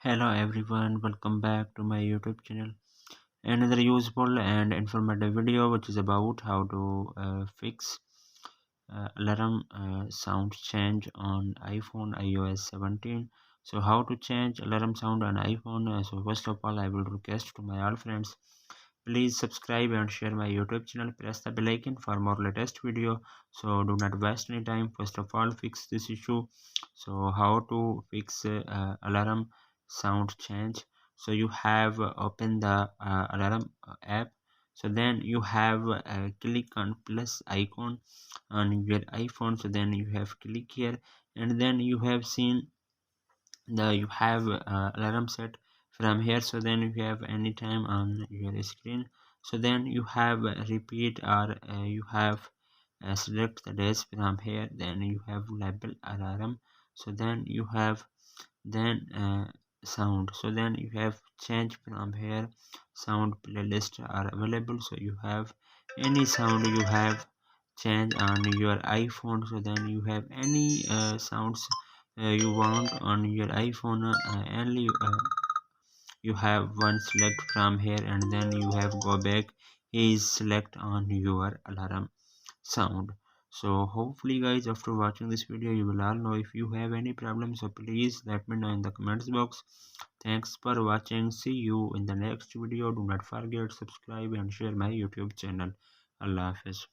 Hello everyone, welcome back to my YouTube channel. Another useful and informative video which is about how to fix alarm sound change on iPhone iOS 17. So how to change alarm sound on iPhone. So first of all, I will request to my all friends, please subscribe and share my YouTube channel. Press the bell icon for more latest video. So do not waste any time. First of all, fix this issue. So how to fix alarm sound change? So you have open the alarm app. So then you have click on plus icon on your iPhone. So then you have click here, and then you have seen you have alarm set from here. So then you have any time on your screen. So then you have repeat, or you have select the days from here. Then you have label alarm. So then you have then sound. So then you have change from here. Sound playlist are available, so you have any sound you have change on your iPhone. So then you have any sounds you want on your iPhone. Only you have one select from here, and then you have go back is select on your alarm sound. So hopefully guys, after watching this video, you will all know. If you have any problem, so please let me know in the comments box. Thanks for watching. See you in the next video. Do not forget subscribe and share my YouTube channel. Allah Hafiz.